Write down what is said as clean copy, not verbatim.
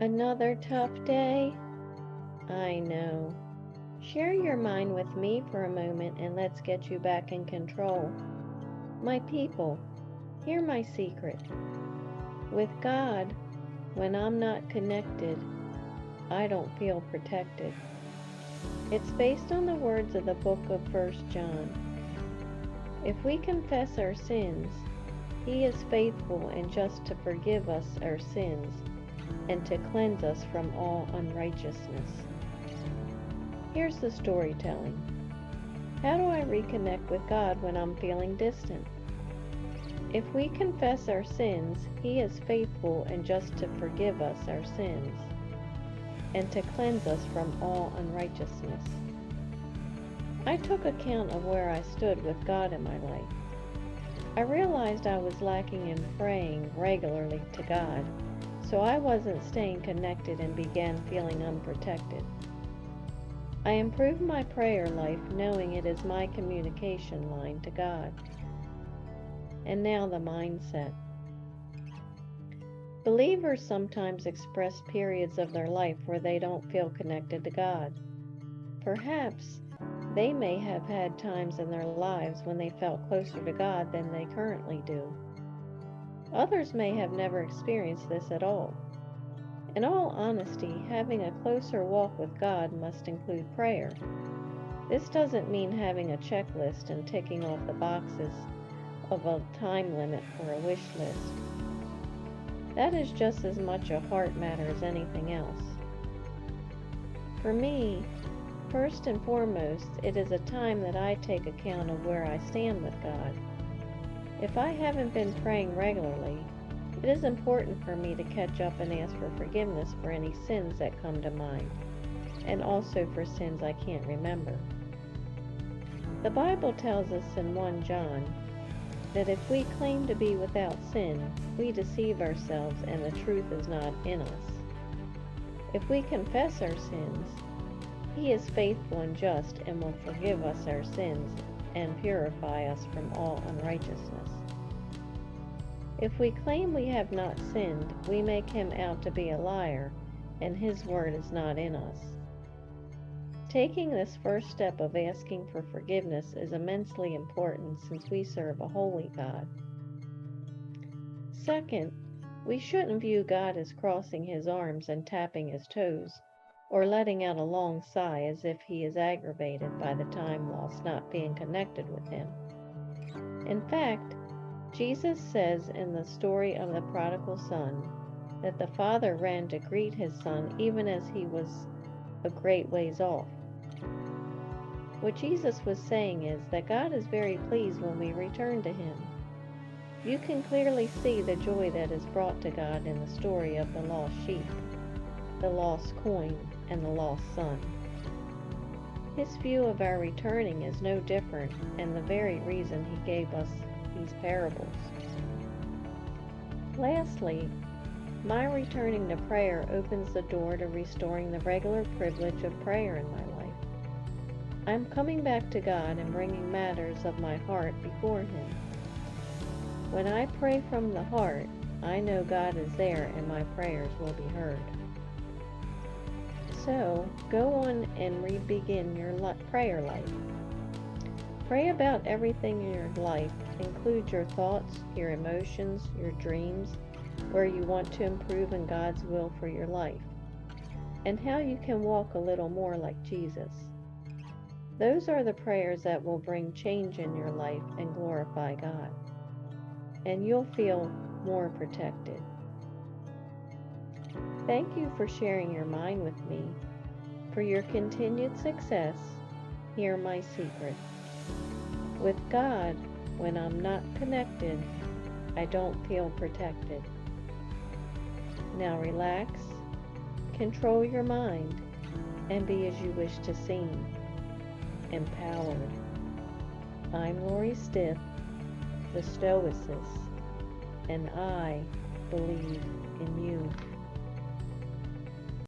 Another tough day? I know. Share your mind with me for a moment and let's get you back in control. My people, hear my secret. With God, when I'm not connected, I don't feel protected. It's based on the words of the book of 1 John. If we confess our sins, He is faithful and just to forgive us our sins and to cleanse us from all unrighteousness. Here's the storytelling. How do I reconnect with God when I'm feeling distant? If we confess our sins, He is faithful and just to forgive us our sins and to cleanse us from all unrighteousness. I took account of where I stood with God in my life. I realized I was lacking in praying regularly to God, so I wasn't staying connected and began feeling unprotected. I improved my prayer life knowing it is my communication line to God. And now the mindset. Believers sometimes express periods of their life where they don't feel connected to God. Perhaps they may have had times in their lives when they felt closer to God than they currently do. Others may have never experienced this at all. In all honesty, having a closer walk with God must include prayer. This doesn't mean having a checklist and ticking off the boxes of a time limit for a wish list. That is just as much a heart matter as anything else. For me, first and foremost, it is a time that I take account of where I stand with God. If I haven't been praying regularly, it is important for me to catch up and ask for forgiveness for any sins that come to mind, and also for sins I can't remember. The Bible tells us in 1 John that if we claim to be without sin, we deceive ourselves and the truth is not in us. If we confess our sins, He is faithful and just and will forgive us our sins and purify us from all unrighteousness. If we claim we have not sinned, we make Him out to be a liar, and His word is not in us. Taking this first step of asking for forgiveness is immensely important since we serve a holy God. Second, we shouldn't view God as crossing His arms and tapping His toes, or letting out a long sigh as if He is aggravated by the time lost not being connected with Him. In fact, Jesus says in the story of the prodigal son that the father ran to greet his son even as he was a great ways off. What Jesus was saying is that God is very pleased when we return to Him. You can clearly see the joy that is brought to God in the story of the lost sheep, the lost coin, and the lost son. His view of our returning is no different, and the very reason He gave us these parables. Lastly, my returning to prayer opens the door to restoring the regular privilege of prayer in my life. I'm coming back to God and bringing matters of my heart before Him. When I pray from the heart, I know God is there and my prayers will be heard. So, go on and begin your prayer life. Pray about everything in your life. Include your thoughts, your emotions, your dreams, where you want to improve in God's will for your life, and how you can walk a little more like Jesus. Those are the prayers that will bring change in your life and glorify God, and you'll feel more protected. Thank you for sharing your mind with me. For your continued success, hear my secret. With God, when I'm not connected, I don't feel protected. Now relax, control your mind, and be as you wish to seem, empowered. I'm Lori Stiff, the Stoicess, and I believe in you.